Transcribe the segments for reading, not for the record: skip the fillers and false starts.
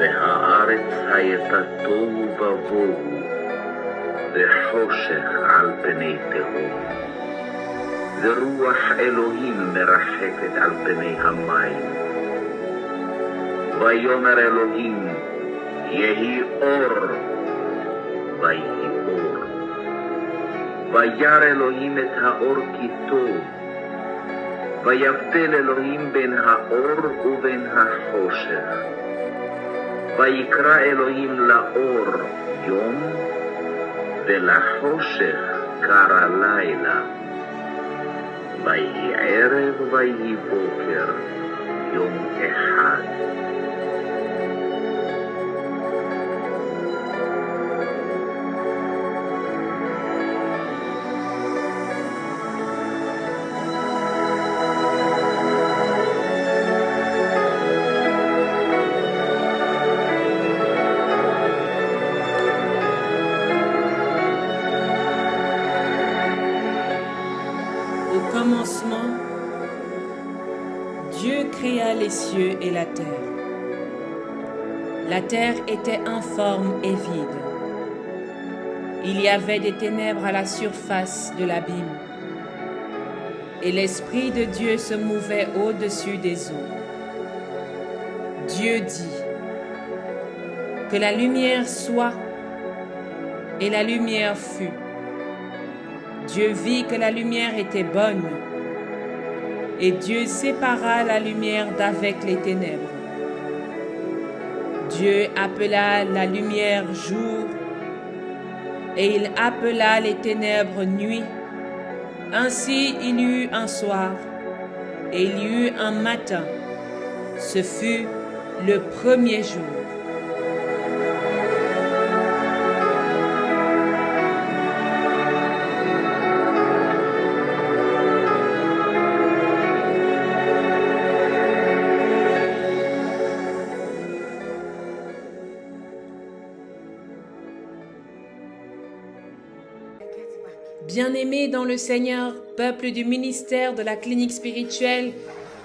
והארץ הייתה תוהו ובוהו, וחושך על פני תהום. ורוח אלוהים מרחפת על פני המים. ויאמר אלוהים, יהי אור, ויהי אור. וירא אלוהים את האור כי טוב, ויבדל אלוהים בין האור ובין החושך. ויקרא אלוהים לאור יום, ולחושך קרא לילה. ויהי ערב ויהי בוקר, יום אחד. Au commencement, Dieu créa les cieux et la terre. La terre était informe et vide. Il y avait des ténèbres à la surface de l'abîme, et l'Esprit de Dieu se mouvait au-dessus des eaux. Dieu dit, que la lumière soit, et la lumière fut. Dieu vit que la lumière était bonne, et Dieu sépara la lumière d'avec les ténèbres. Dieu appela la lumière jour, et il appela les ténèbres nuit. Ainsi il y eut un soir, et il y eut un matin. Ce fut le premier jour. Bien-aimés dans le Seigneur, peuple du ministère de la clinique spirituelle,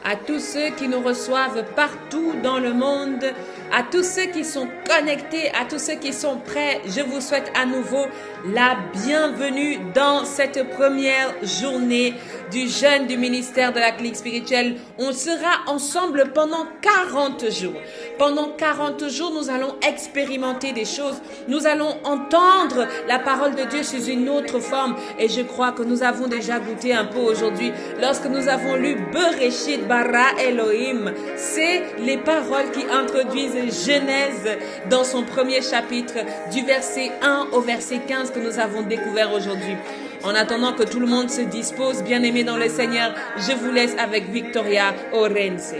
à tous ceux qui nous reçoivent partout dans le monde, à tous ceux qui sont connectés, à tous ceux qui sont prêts, je vous souhaite à nouveau la bienvenue dans cette première journée du jeûne du ministère de la clinique spirituelle. On sera ensemble pendant 40 jours. Pendant 40 jours, nous allons expérimenter des choses. Nous allons entendre la parole de Dieu sous une autre forme. Et je crois que nous avons déjà goûté un peu aujourd'hui. Lorsque nous avons lu Bereshit bara Elohim, c'est les paroles qui introduisent Genèse dans son premier chapitre, du verset 1 au verset 15 que nous avons découvert aujourd'hui. En attendant que tout le monde se dispose, bien-aimés dans le Seigneur, je vous laisse avec Victoria Orense.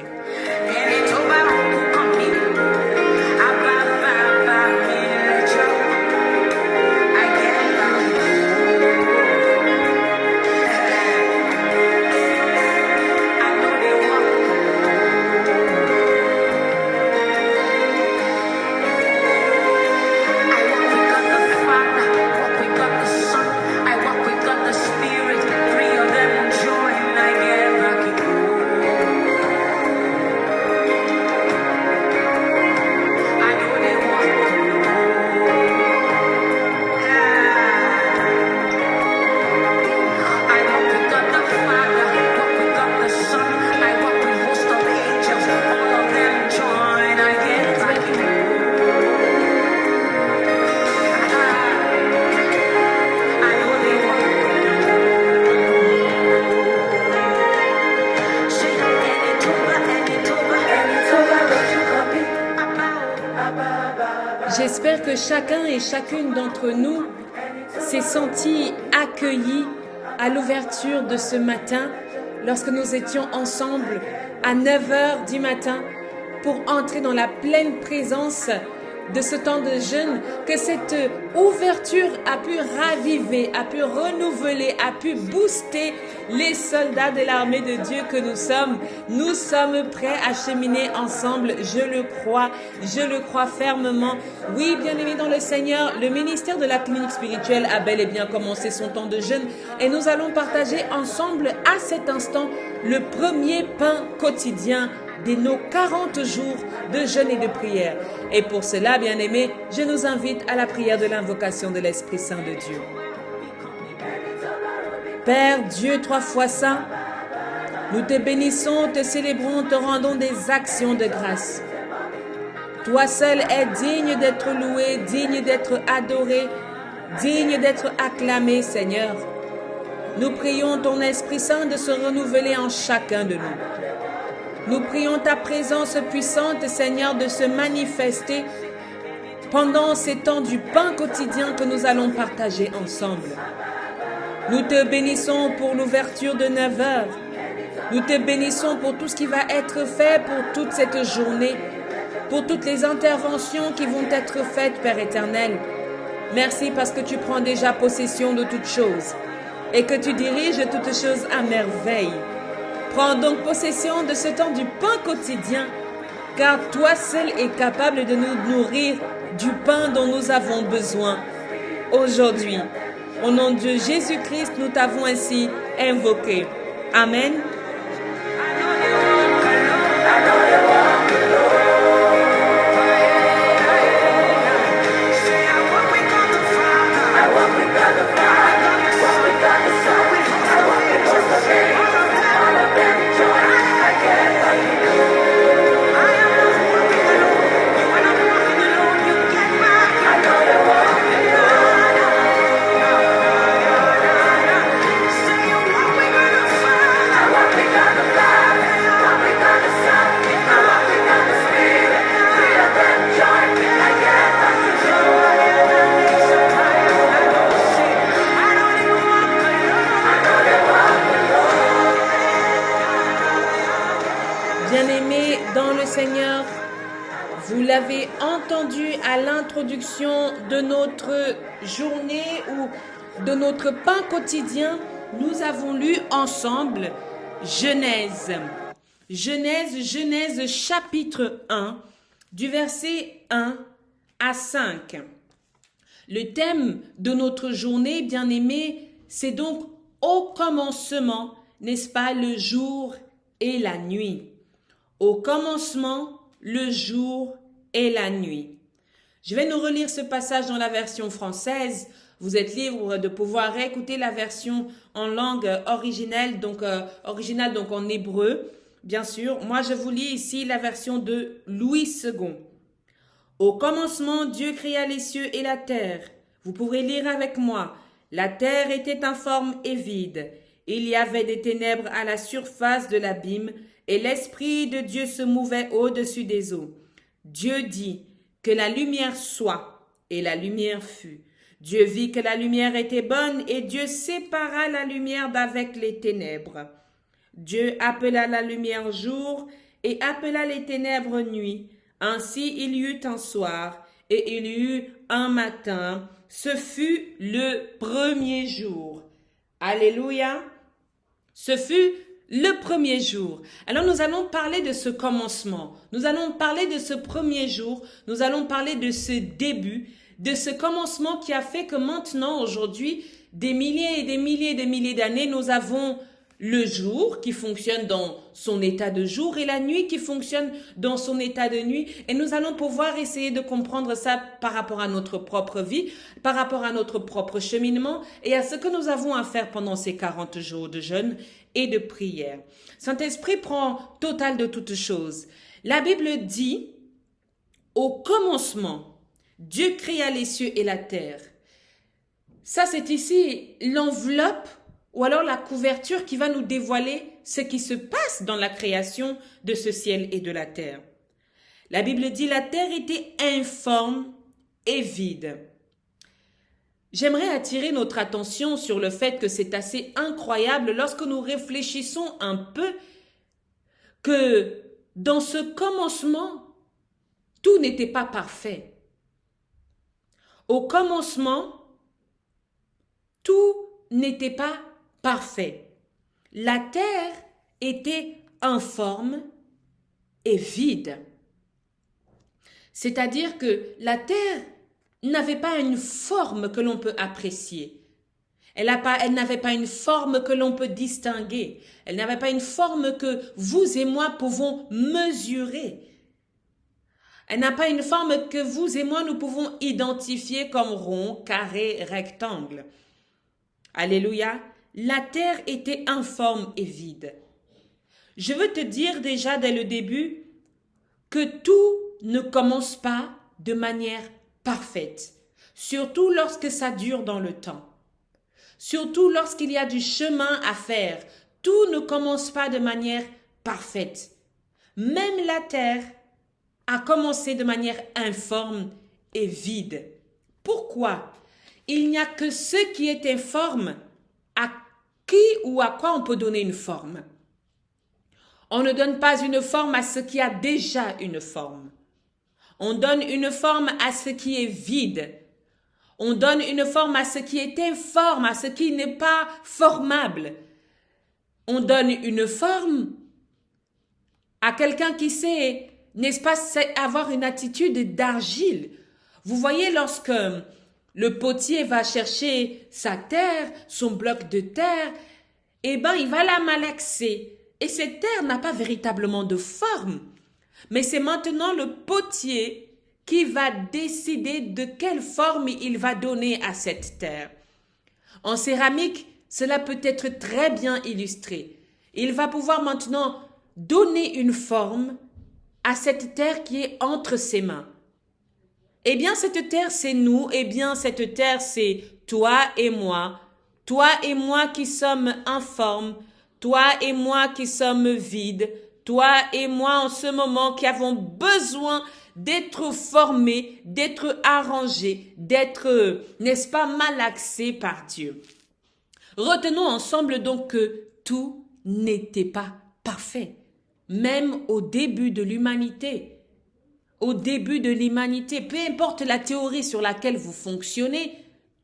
J'espère que chacun et chacune d'entre nous s'est senti accueilli à l'ouverture de ce matin lorsque nous étions ensemble à 9 h du matin pour entrer dans la pleine présence de ce temps de jeûne, que cette ouverture a pu raviver, a pu renouveler, a pu booster les soldats de l'armée de Dieu que nous sommes. Nous sommes prêts à cheminer ensemble, je le crois fermement. Oui, bien-aimés dans le Seigneur, le ministère de la clinique spirituelle a bel et bien commencé son temps de jeûne et nous allons partager ensemble à cet instant le premier pain quotidien de nos 40 jours de jeûne et de prière. Et pour cela, bien-aimés, je nous invite à la prière de l'invocation de l'Esprit Saint de Dieu. Père Dieu, 3 fois saint, nous te bénissons, te célébrons, te rendons des actions de grâce. Toi seul es digne d'être loué, digne d'être adoré, digne d'être acclamé, Seigneur. Nous prions ton Esprit Saint de se renouveler en chacun de nous. Nous prions ta présence puissante, Seigneur, de se manifester pendant ces temps du pain quotidien que nous allons partager ensemble. Nous te bénissons pour l'ouverture de 9 heures. Nous te bénissons pour tout ce qui va être fait pour toute cette journée, pour toutes les interventions qui vont être faites, Père éternel. Merci parce que tu prends déjà possession de toutes choses et que tu diriges toutes choses à merveille. Prends donc possession de ce temps du pain quotidien, car toi seul es capable de nous nourrir du pain dont nous avons besoin aujourd'hui. Au nom de Jésus-Christ, nous t'avons ainsi invoqué. Amen. Bien-aimés dans le Seigneur, vous l'avez entendu à l'introduction de notre journée ou de notre pain quotidien, nous avons lu ensemble Genèse. Genèse chapitre 1, du verset 1 à 5. Le thème de notre journée, bien-aimés, c'est donc au commencement, n'est-ce pas, le jour et la nuit. Au commencement, le jour et la nuit. Je vais nous relire ce passage dans la version française. Vous êtes libre de pouvoir réécouter la version en langue originale, donc en hébreu, bien sûr. Moi, je vous lis ici la version de Louis II. Au commencement, Dieu créa les cieux et la terre. Vous pourrez lire avec moi. La terre était informe et vide. Il y avait des ténèbres à la surface de l'abîme, et l'Esprit de Dieu se mouvait au-dessus des eaux. Dieu dit que la lumière soit, et la lumière fut. Dieu vit que la lumière était bonne, et Dieu sépara la lumière d'avec les ténèbres. Dieu appela la lumière jour, et appela les ténèbres nuit. Ainsi il y eut un soir, et il y eut un matin. Ce fut le premier jour. Alléluia. Ce fut le premier jour. Alors nous allons parler de ce commencement. Nous allons parler de ce premier jour. Nous allons parler de ce début, de ce commencement qui a fait que maintenant, aujourd'hui, des milliers et des milliers et des milliers d'années, nous avons le jour qui fonctionne dans son état de jour et la nuit qui fonctionne dans son état de nuit. Et nous allons pouvoir essayer de comprendre ça par rapport à notre propre vie, par rapport à notre propre cheminement et à ce que nous avons à faire pendant ces 40 jours de jeûne et de prière. Saint-Esprit prend total de toutes choses. La Bible dit, au commencement, Dieu créa les cieux et la terre. Ça, c'est ici l'enveloppe ou alors la couverture qui va nous dévoiler ce qui se passe dans la création de ce ciel et de la terre. La Bible dit, la terre était informe et vide. J'aimerais attirer notre attention sur le fait que c'est assez incroyable lorsque nous réfléchissons un peu que dans ce commencement, tout n'était pas parfait. Au commencement, tout n'était pas parfait. La terre était informe et vide. C'est-à-dire que la terre n'avait pas une forme que l'on peut apprécier. Elle n'avait pas une forme que l'on peut distinguer. Elle n'avait pas une forme que vous et moi pouvons mesurer. Elle n'a pas une forme que vous et moi nous pouvons identifier comme rond, carré, rectangle. Alléluia. La terre était informe et vide. Je veux te dire déjà dès le début que tout ne commence pas de manière parfaite, surtout lorsque ça dure dans le temps. Surtout lorsqu'il y a du chemin à faire, tout ne commence pas de manière parfaite. Même la terre a commencé de manière informe et vide. Pourquoi? Il n'y a que ce qui est informe à qui ou à quoi on peut donner une forme. On ne donne pas une forme à ce qui a déjà une forme. On donne une forme à ce qui est vide. On donne une forme à ce qui est informe, à ce qui n'est pas formable. On donne une forme à quelqu'un qui sait, n'est-ce pas, avoir une attitude d'argile. Vous voyez, lorsque le potier va chercher sa terre, son bloc de terre, eh bien, il va la malaxer. Et cette terre n'a pas véritablement de forme. Mais c'est maintenant le potier qui va décider de quelle forme il va donner à cette terre. En céramique, cela peut être très bien illustré. Il va pouvoir maintenant donner une forme à cette terre qui est entre ses mains. Eh bien, cette terre, c'est nous. Eh bien, cette terre, c'est toi et moi. Toi et moi qui sommes informes. Toi et moi qui sommes vides. Toi et moi en ce moment qui avons besoin d'être formés, d'être arrangés, d'être, n'est-ce pas, malaxés par Dieu. Retenons ensemble donc que tout n'était pas parfait, même au début de l'humanité. Au début de l'humanité, peu importe la théorie sur laquelle vous fonctionnez,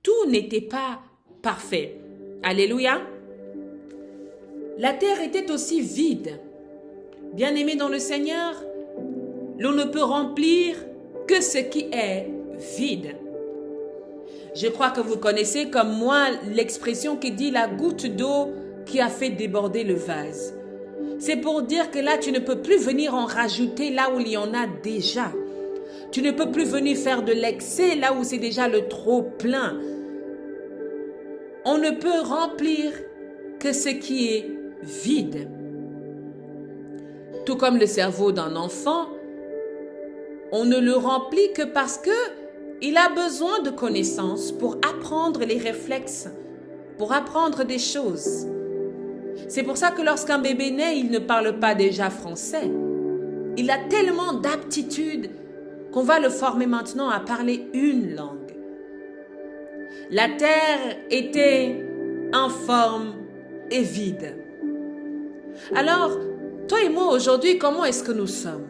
tout n'était pas parfait. Alléluia. La terre était aussi vide. Bien-aimés dans le Seigneur, l'on ne peut remplir que ce qui est vide. Je crois que vous connaissez comme moi l'expression qui dit la goutte d'eau qui a fait déborder le vase. C'est pour dire que là, tu ne peux plus venir en rajouter là où il y en a déjà. Tu ne peux plus venir faire de l'excès là où c'est déjà le trop plein. On ne peut remplir que ce qui est vide. Tout comme le cerveau d'un enfant, on ne le remplit que parce que il a besoin de connaissances pour apprendre les réflexes, pour apprendre des choses. C'est pour ça que lorsqu'un bébé naît, il ne parle pas déjà français. Il a tellement d'aptitudes qu'on va le former maintenant à parler une langue. La terre était informe et vide. Alors, toi et moi aujourd'hui, comment est-ce que nous sommes?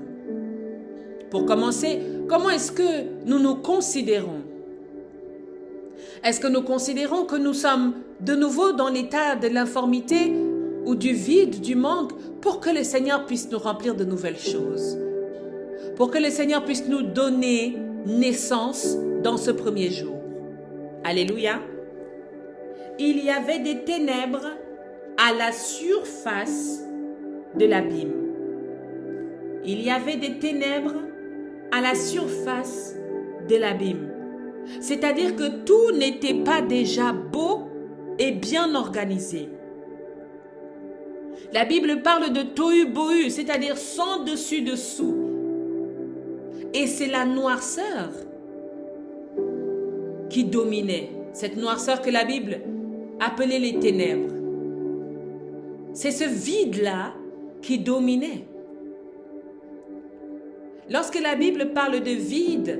Pour commencer, comment est-ce que nous nous considérons? Est-ce que nous considérons que nous sommes de nouveau dans l'état de l'informité ou du vide, du manque, pour que le Seigneur puisse nous remplir de nouvelles choses? Pour que le Seigneur puisse nous donner naissance dans ce premier jour. Alléluia. Il y avait des ténèbres à la surface de l'abîme. Il y avait des ténèbres à la surface de l'abîme. C'est-à-dire que tout n'était pas déjà beau et bien organisé. La Bible parle de tohu-bohu, c'est-à-dire sans dessus-dessous. Et c'est la noirceur qui dominait. Cette noirceur que la Bible appelait les ténèbres. C'est ce vide-là qui dominait. Lorsque la Bible parle de vide,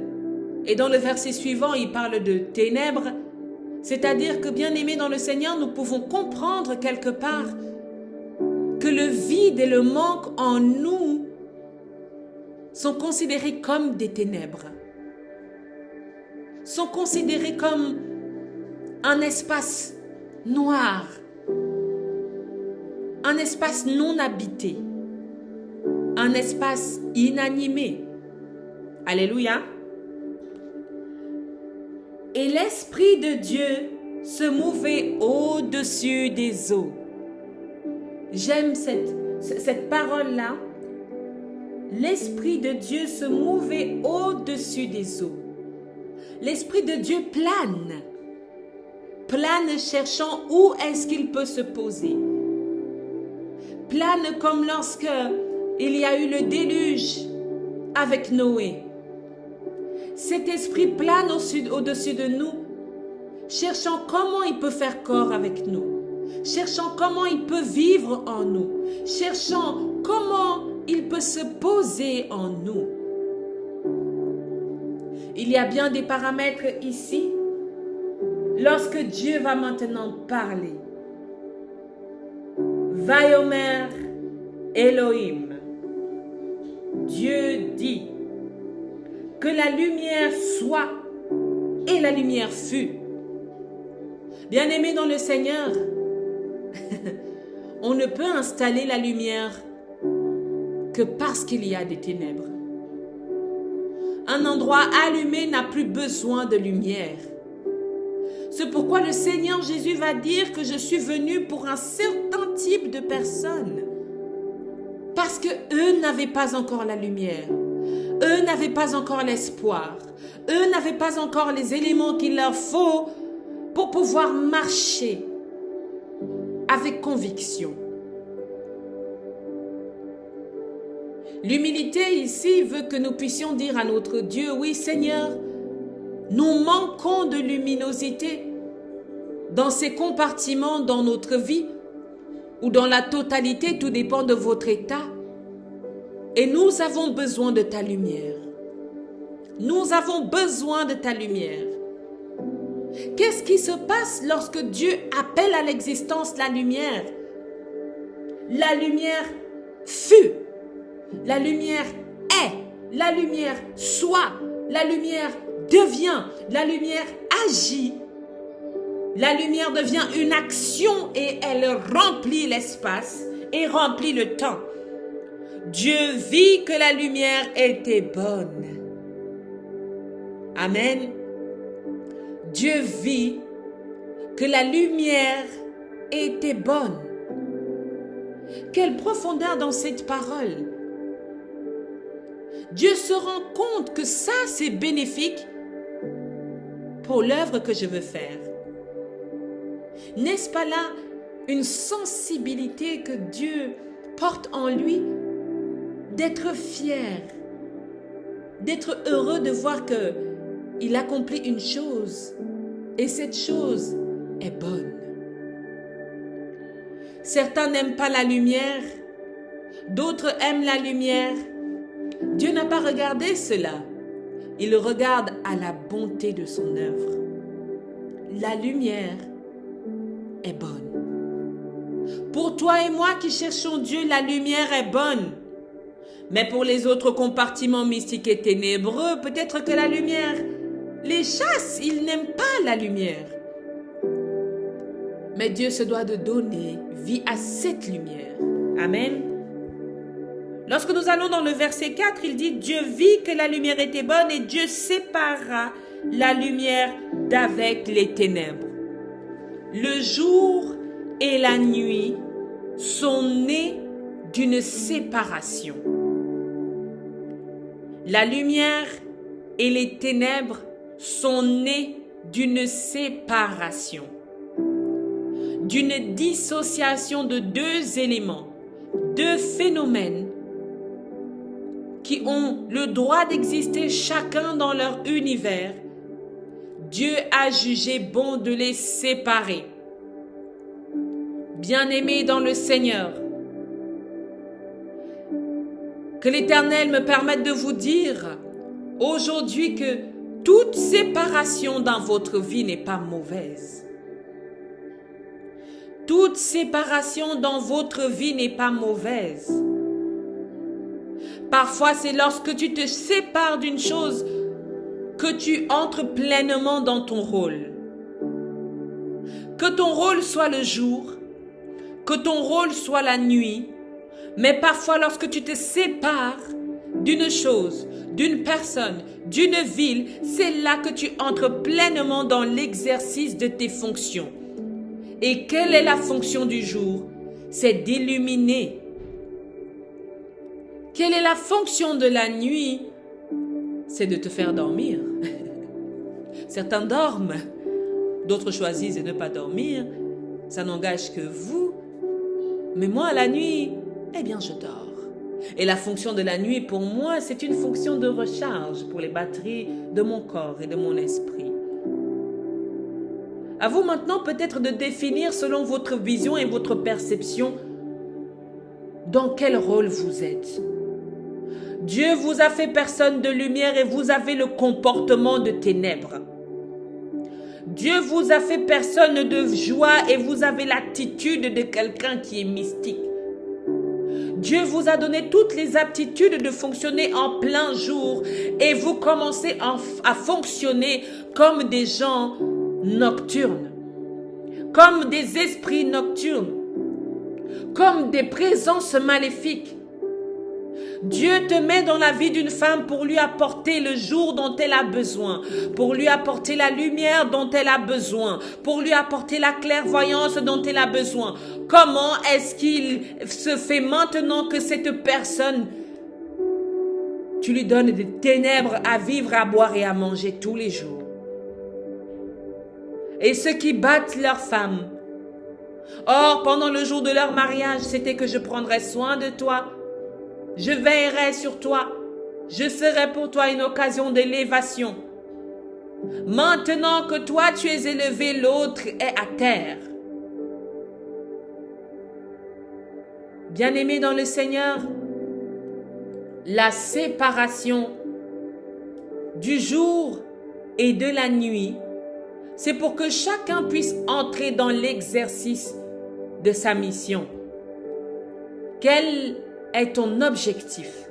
et dans le verset suivant, il parle de ténèbres, c'est-à-dire que, bien-aimés dans le Seigneur, nous pouvons comprendre quelque part que le vide et le manque en nous sont considérés comme des ténèbres, sont considérés comme un espace noir, un espace non habité, un espace inanimé. Alléluia. Et l'Esprit de Dieu se mouver au-dessus des eaux. J'aime cette parole-là. L'Esprit de Dieu se mouvait au-dessus des eaux. L'Esprit de Dieu plane. Plane cherchant où est-ce qu'il peut se poser. Plane comme lorsque il y a eu le déluge avec Noé. Cet esprit plane au-dessus de nous, cherchant comment il peut faire corps avec nous, cherchant comment il peut vivre en nous, cherchant comment il peut se poser en nous. Il y a bien des paramètres ici. Lorsque Dieu va maintenant parler, Vayomer Elohim, Dieu dit que la lumière soit et la lumière fut. Bien-aimés dans le Seigneur, on ne peut installer la lumière que parce qu'il y a des ténèbres. Un endroit allumé n'a plus besoin de lumière. C'est pourquoi le Seigneur Jésus va dire que je suis venu pour un certain type de personnes. Parce que eux n'avaient pas encore la lumière. Eux n'avaient pas encore l'espoir. Eux n'avaient pas encore les éléments qu'il leur faut pour pouvoir marcher avec conviction. L'humilité ici veut que nous puissions dire à notre Dieu, oui Seigneur, nous manquons de luminosité dans ces compartiments dans notre vie ou dans la totalité, tout dépend de votre état. Et nous avons besoin de ta lumière. Nous avons besoin de ta lumière. Qu'est-ce qui se passe lorsque Dieu appelle à l'existence la lumière? La lumière fut, la lumière est, la lumière soit, la lumière devient, la lumière agit. La lumière devient une action et elle remplit l'espace et remplit le temps. Dieu vit que la lumière était bonne. Amen. Dieu vit que la lumière était bonne. Quelle profondeur dans cette parole. Dieu se rend compte que ça, c'est bénéfique pour l'œuvre que je veux faire. N'est-ce pas là une sensibilité que Dieu porte en lui d'être fier, d'être heureux de voir qu'il accomplit une chose et cette chose est bonne. Certains n'aiment pas la lumière, d'autres aiment la lumière. Dieu n'a pas regardé cela. Il regarde à la bonté de son œuvre. La lumière est bonne. Pour toi et moi qui cherchons Dieu, la lumière est bonne. Mais pour les autres compartiments mystiques et ténébreux, peut-être que la lumière les chasse. Ils n'aiment pas la lumière. Mais Dieu se doit de donner vie à cette lumière. Amen. Lorsque nous allons dans le verset 4, il dit « Dieu vit que la lumière était bonne et Dieu sépara la lumière d'avec les ténèbres. Le jour et la nuit sont nés d'une séparation. La lumière et les ténèbres sont nés d'une séparation, d'une dissociation de deux éléments, deux phénomènes qui ont le droit d'exister chacun dans leur univers. Dieu a jugé bon de les séparer. Bien-aimés dans le Seigneur, que l'Éternel me permette de vous dire aujourd'hui que toute séparation dans votre vie n'est pas mauvaise. Toute séparation dans votre vie n'est pas mauvaise. Parfois, c'est lorsque tu te sépares d'une chose que tu entres pleinement dans ton rôle. Que ton rôle soit le jour, que ton rôle soit la nuit, mais parfois lorsque tu te sépares, d'une chose, d'une personne, d'une ville, c'est là que tu entres pleinement dans l'exercice de tes fonctions. Et quelle est la fonction du jour? C'est d'illuminer. Quelle est la fonction de la nuit? C'est de te faire dormir. Certains dorment, d'autres choisissent de ne pas dormir. Ça n'engage que vous. Mais moi, la nuit, eh bien, je dors. Et la fonction de la nuit, pour moi, c'est une fonction de recharge pour les batteries de mon corps et de mon esprit. À vous maintenant peut-être de définir selon votre vision et votre perception dans quel rôle vous êtes. Dieu vous a fait personne de lumière et vous avez le comportement de ténèbres. Dieu vous a fait personne de joie et vous avez l'attitude de quelqu'un qui est mystique. Dieu vous a donné toutes les aptitudes de fonctionner en plein jour et vous commencez à fonctionner comme des gens nocturnes, comme des esprits nocturnes, comme des présences maléfiques. Dieu te met dans la vie d'une femme pour lui apporter le jour dont elle a besoin, pour lui apporter la lumière dont elle a besoin, pour lui apporter la clairvoyance dont elle a besoin. Comment est-ce qu'il se fait maintenant que cette personne, tu lui donnes des ténèbres à vivre, à boire et à manger tous les jours? Et ceux qui battent leurs femmes. Or, pendant le jour de leur mariage, c'était que je prendrais soin de toi. Je veillerai sur toi. Je serai pour toi une occasion d'élévation. Maintenant que toi tu es élevé, l'autre est à terre. Bien-aimés dans le Seigneur, la séparation du jour et de la nuit, c'est pour que chacun puisse entrer dans l'exercice de sa mission. Quel est ton objectif?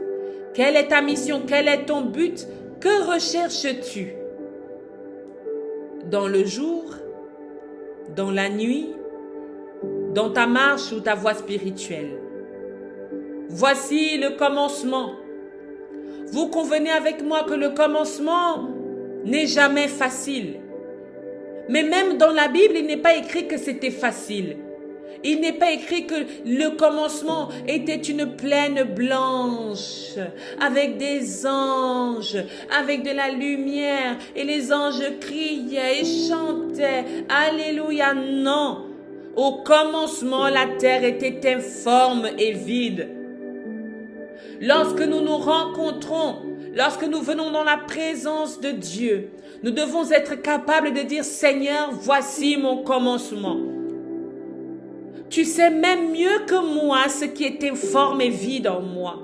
Quelle est ta mission? Quel est ton but? Que recherches-tu? Dans le jour? Dans la nuit? Dans ta marche ou ta voie spirituelle? Voici le commencement. Vous convenez avec moi que le commencement n'est jamais facile. Mais même dans la Bible, il n'est pas écrit que c'était facile. Il n'est pas écrit que le commencement était une plaine blanche, avec des anges, avec de la lumière, et les anges criaient et chantaient. Alléluia, non. Au commencement, la terre était informe et vide. Lorsque nous nous rencontrons, lorsque nous venons dans la présence de Dieu, nous devons être capables de dire, Seigneur, voici mon commencement. Tu sais même mieux que moi ce qui est informe et vide en moi.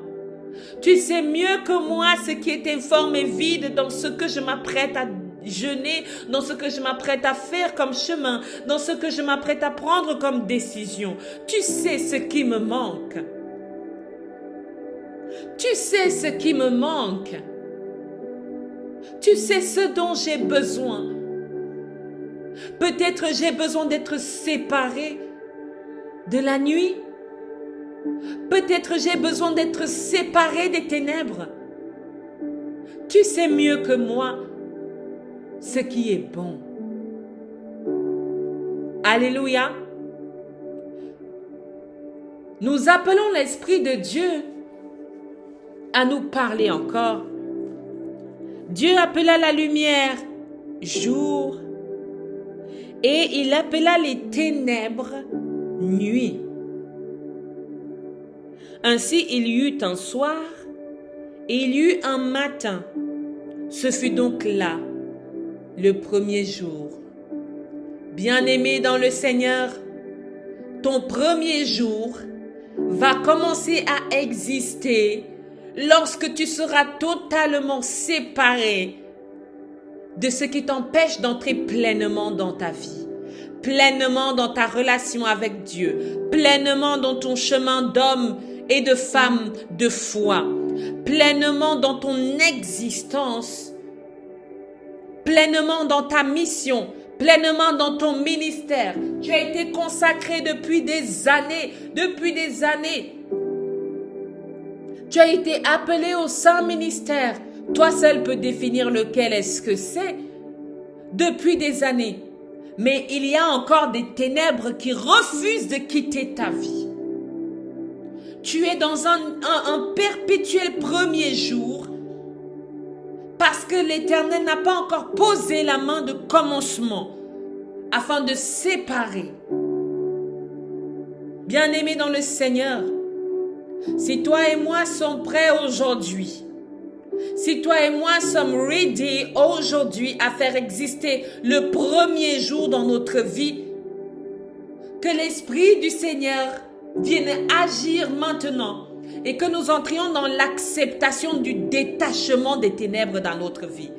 Tu sais mieux que moi ce qui est informe et vide dans ce que je m'apprête à jeûner, dans ce que je m'apprête à faire comme chemin, dans ce que je m'apprête à prendre comme décision. Tu sais ce qui me manque. Tu sais ce qui me manque. Tu sais ce dont j'ai besoin. Peut-être j'ai besoin d'être séparé de la nuit. Peut-être j'ai besoin d'être séparé des ténèbres. Tu sais mieux que moi ce qui est bon. Alléluia. Nous appelons l'Esprit de Dieu à nous parler encore. Dieu appela la lumière jour et il appela les ténèbres nuit. Ainsi il y eut un soir et il y eut un matin. Ce fut donc là le premier jour. Bien-aimé dans le Seigneur, ton premier jour va commencer à exister lorsque tu seras totalement séparé de ce qui t'empêche d'entrer pleinement dans ta vie, pleinement dans ta relation avec Dieu, pleinement dans ton chemin d'homme et de femme de foi, pleinement dans ton existence, pleinement dans ta mission, pleinement dans ton ministère. Tu as été consacré depuis des années. Tu as été appelé au saint ministère. Toi seul peux définir lequel est-ce que c'est depuis des années. Mais il y a encore des ténèbres qui refusent de quitter ta vie. Tu es dans un perpétuel premier jour parce que l'Éternel n'a pas encore posé la main de commencement afin de séparer. Bien-aimés dans le Seigneur, si toi et moi sommes prêts aujourd'hui, si toi et moi sommes ready aujourd'hui à faire exister le premier jour dans notre vie, que l'Esprit du Seigneur vienne agir maintenant et que nous entrions dans l'acceptation du détachement des ténèbres dans notre vie.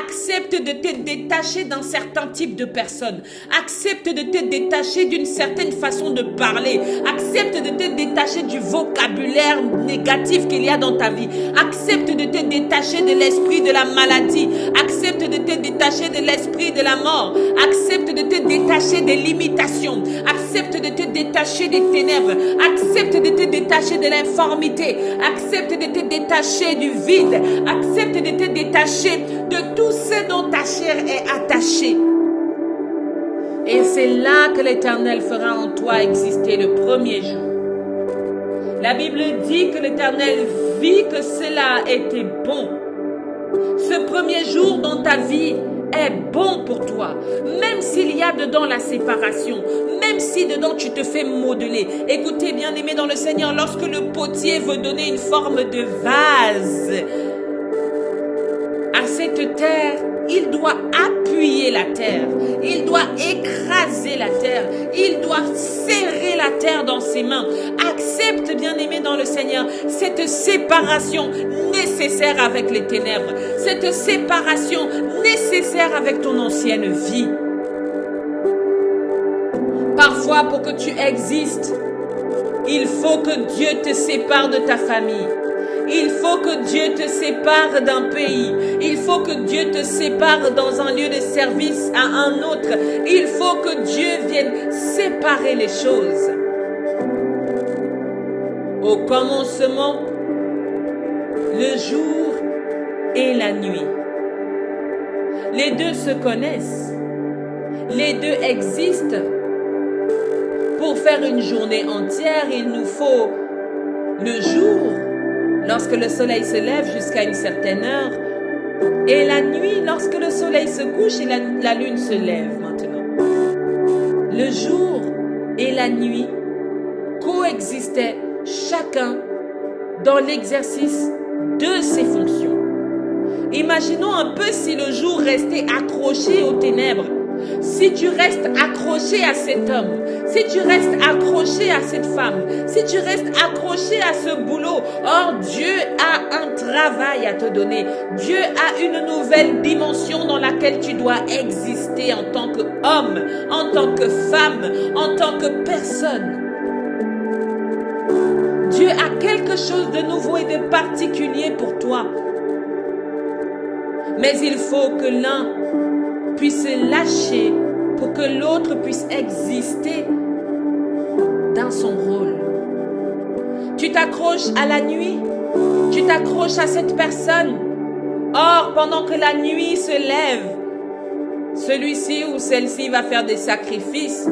Accepte de te détacher d'un certain type de personnes. Accepte de te détacher d'une certaine façon de parler. Accepte de te détacher du vocabulaire négatif qu'il y a dans ta vie. Accepte de te détacher de l'esprit de la maladie. Accepte de te détacher de l'esprit de la mort. Accepte de te détacher des limitations. Accepte de te détacher des ténèbres. Accepte de te détacher de l'informité. Accepte de te détacher du vide. Accepte de te détacher de tout ce dont ta chair est attachée. Et c'est là que l'Éternel fera en toi exister le premier jour. La Bible dit que l'Éternel vit que cela était bon. Ce premier jour dans ta vie est bon pour toi. Même s'il y a dedans la séparation, même si dedans tu te fais modeler. Écoutez, bien-aimés dans le Seigneur, lorsque le potier veut donner une forme de vase à cette terre, il doit appuyer la terre, il doit écraser la terre, il doit serrer la terre dans ses mains. Accepte, bien-aimé dans le Seigneur, cette séparation nécessaire avec les ténèbres, cette séparation nécessaire avec ton ancienne vie. Parfois, pour que tu existes, il faut que Dieu te sépare de ta famille. Il faut que Dieu te sépare d'un pays. Il faut que Dieu te sépare dans un lieu de service à un autre. Il faut que Dieu vienne séparer les choses. Au commencement, le jour et la nuit. Les deux se connaissent. Les deux existent. Pour faire une journée entière, il nous faut le jour, lorsque le soleil se lève jusqu'à une certaine heure, et la nuit, lorsque le soleil se couche et la lune se lève maintenant. Le jour et la nuit coexistaient chacun dans l'exercice de ses fonctions. Imaginons un peu si le jour restait accroché aux ténèbres. Si tu restes accroché à cet homme, si tu restes accroché à cette femme, si tu restes accroché à ce boulot, or Dieu a un travail à te donner. Dieu a une nouvelle dimension dans laquelle tu dois exister en tant qu'homme, en tant que femme, en tant que personne. Dieu a quelque chose de nouveau et de particulier pour toi. Mais il faut que l'un puisse lâcher pour que l'autre puisse exister dans son rôle. Tu t'accroches à la nuit, tu t'accroches à cette personne. Or, pendant que la nuit se lève, celui-ci ou celle-ci va faire des sacrifices,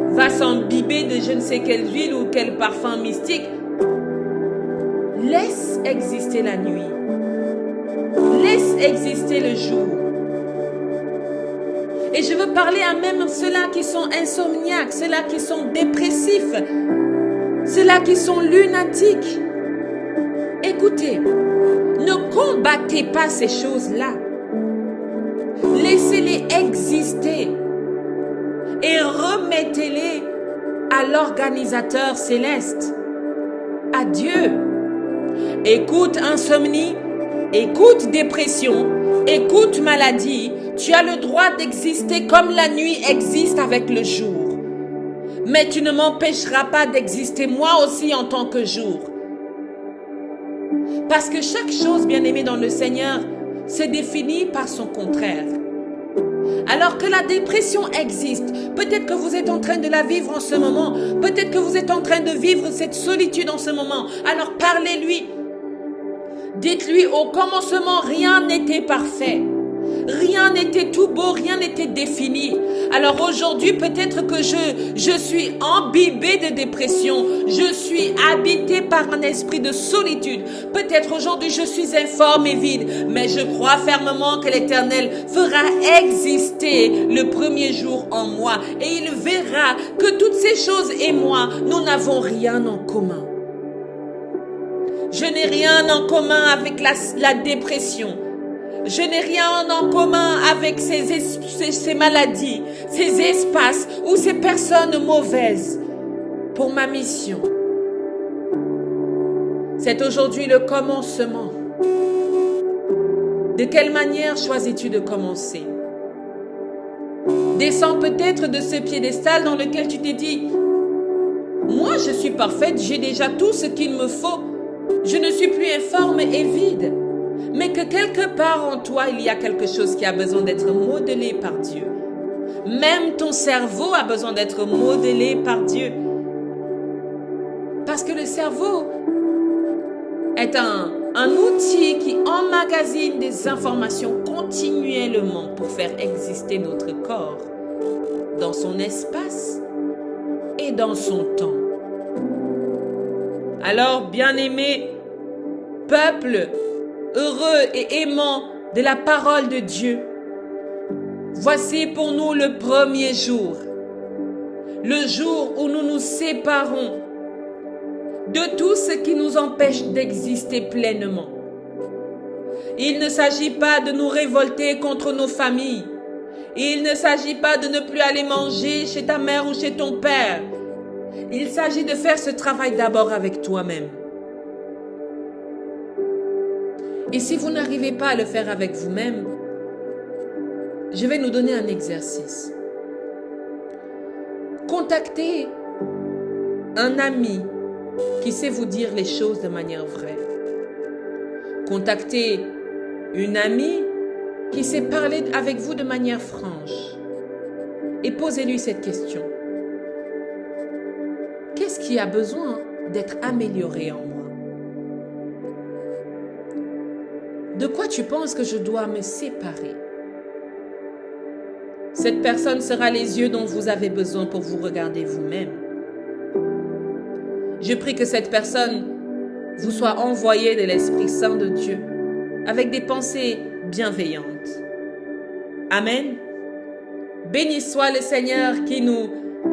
va s'imbiber de je ne sais quelle huile ou quel parfum mystique. Laisse exister la nuit. Laisse exister le jour. Et je veux parler à même ceux-là qui sont insomniaques, ceux-là qui sont dépressifs, ceux-là qui sont lunatiques. Écoutez, ne combattez pas ces choses-là. Laissez-les exister et remettez-les à l'organisateur céleste, à Dieu. Écoute insomnie, écoute dépression, écoute maladie. Tu as le droit d'exister comme la nuit existe avec le jour. Mais tu ne m'empêcheras pas d'exister moi aussi en tant que jour. Parce que chaque chose, bien-aimée dans le Seigneur, se définit par son contraire. Alors que la dépression existe, peut-être que vous êtes en train de la vivre en ce moment, peut-être que vous êtes en train de vivre cette solitude en ce moment, alors parlez-lui. Dites-lui, au commencement, rien n'était parfait. Rien n'était tout beau, rien n'était défini. Alors aujourd'hui, peut-être que je suis imbibé de dépression. Je suis habité par un esprit de solitude. Peut-être aujourd'hui, je suis informe et vide. Mais je crois fermement que l'Éternel fera exister le premier jour en moi. Et il verra que toutes ces choses et moi, nous n'avons rien en commun. Je n'ai rien en commun avec la dépression. Je n'ai rien en commun avec ces maladies, ces espaces ou ces personnes mauvaises. Pour ma mission, c'est aujourd'hui le commencement. De quelle manière choisis-tu de commencer? Descends peut-être de ce piédestal dans lequel tu t'es dit, moi je suis parfaite, j'ai déjà tout ce qu'il me faut. Je ne suis plus informe et vide. Mais que quelque part en toi, il y a quelque chose qui a besoin d'être modelé par Dieu. Même ton cerveau a besoin d'être modelé par Dieu. Parce que le cerveau est un outil qui emmagasine des informations continuellement pour faire exister notre corps dans son espace et dans son temps. Alors, bien-aimés, peuple heureux et aimant de la parole de Dieu, voici pour nous le premier jour, le jour où nous nous séparons de tout ce qui nous empêche d'exister pleinement. Il ne s'agit pas de nous révolter contre nos familles. Il ne s'agit pas de ne plus aller manger chez ta mère ou chez ton père. Il s'agit de faire ce travail d'abord avec toi-même. Et si vous n'arrivez pas à le faire avec vous-même, je vais nous donner un exercice. Contactez un ami qui sait vous dire les choses de manière vraie. Contactez une amie qui sait parler avec vous de manière franche. Et posez-lui cette question. Qu'est-ce qui a besoin d'être amélioré en moi? De quoi tu penses que je dois me séparer? Cette personne sera les yeux dont vous avez besoin pour vous regarder vous-même. Je prie que cette personne vous soit envoyée de l'Esprit Saint de Dieu avec des pensées bienveillantes. Amen. Béni soit le Seigneur qui nous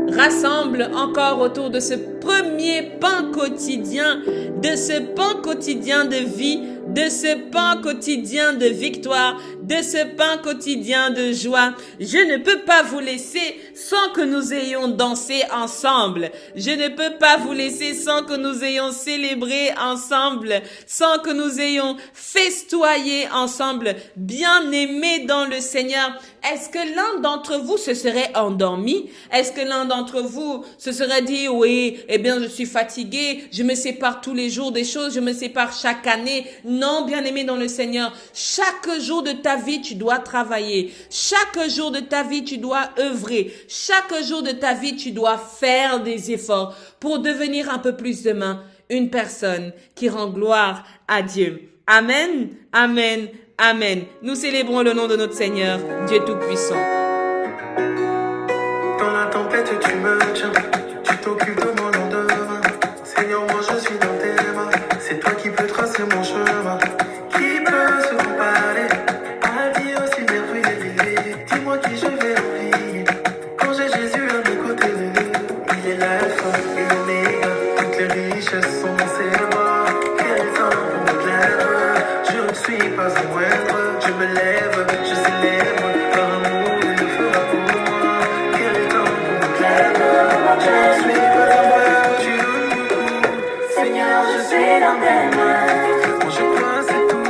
rassemble encore autour de ce premier pain quotidien, de ce pain quotidien de vie, de ce pain quotidien de victoire, de ce pain quotidien de joie. Je ne peux pas vous laisser sans que nous ayons dansé ensemble. Je ne peux pas vous laisser sans que nous ayons célébré ensemble, sans que nous ayons festoyé ensemble. Bien-aimés dans le Seigneur, est-ce que l'un d'entre vous se serait endormi? Est-ce que l'un d'entre vous se serait dit, oui, eh bien, je suis fatigué, je me sépare tous les jours des choses, je me sépare chaque année? Non, bien-aimé dans le Seigneur, chaque jour de ta vie, tu dois travailler. Chaque jour de ta vie, tu dois œuvrer. Chaque jour de ta vie, tu dois faire des efforts pour devenir un peu plus demain une personne qui rend gloire à Dieu. Amen, amen, amen. Nous célébrons le nom de notre Seigneur, Dieu Tout-Puissant. Dans la tempête, tu me tiens. Tu t'occupes de mon lendemain. Seigneur, moi je suis dans tes mains. C'est toi qui peux tracer mon chemin. Qui peut se comparer à Dieu aussi merveilleux? Dis-moi qui je vais envier. Quand j'ai Jésus à mes côtés, il est l'alpha et l'oméga. Toutes les richesses sont dans ses mains. Quel temps pour me plaindre? Je ne suis pas un moindre. Je me lève, je célèbre. Par amour, il le fera pour moi. Quel temps pour me plaindre? Je ne suis pas un moindre. Tu donnes beaucoup. Seigneur, je suis dans tes mains. Moi je crois c'est tout.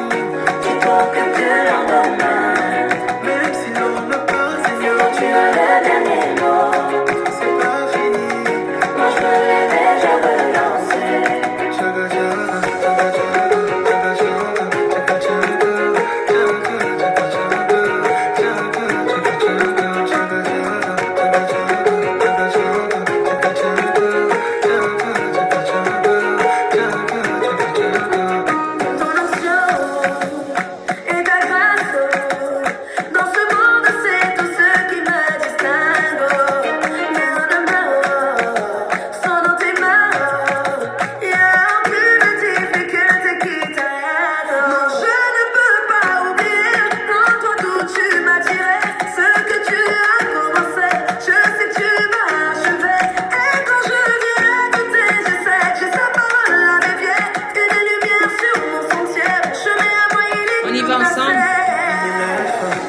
Tu t'occupes du lendemain. Même si l'on n'a pas, Seigneur, Tu as le dernier mot. c'est pas fini. Moi je me lève et je veux danser. Chaga chaga, chaga chaga, chaga chaga, chaga chaga, chaga chaga, chaga chaga. vivre ensemble.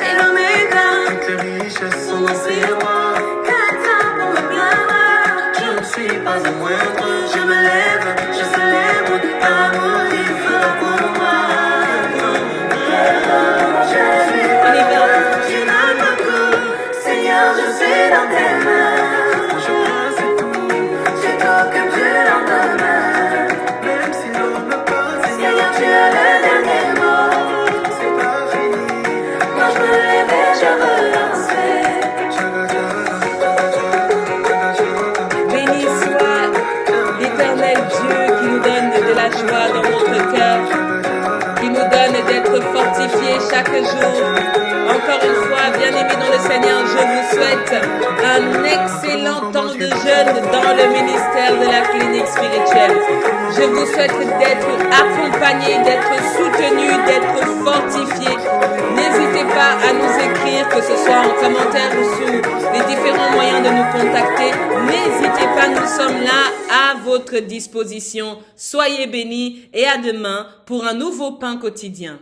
Et l'oméga, Toutes les richesses sont dans ses rois. Kata pour me plaindre. Je ne suis pas un moindre. Je me lève, je célèbre, par amour il fera pour moi. Je suis On y va. tu donnes beaucoup, Seigneur, je suis dans tes mains. Je crois c'est tout. Tu t'occupes du lendemain. Même si l'on me parle, Seigneur, tu as le dernier mot. c'est pas fini. Moi je me lève et je relancerai. Béni soit l'éternel Dieu qui nous donne de la joie dans notre cœur, qui nous donne d'être fortifiés chaque jour. Encore une fois, bien-aimés dans le Seigneur, je vous souhaite un excellent temps de jeûne dans le ministère de la clinique spirituelle. Je vous souhaite d'être accompagnés, d'être soutenus, d'être fortifiés. N'hésitez pas à nous écrire, que ce soit en commentaire ou sur les différents moyens de nous contacter. N'hésitez pas, nous sommes là à votre disposition. Soyez bénis et à demain pour un nouveau pain quotidien.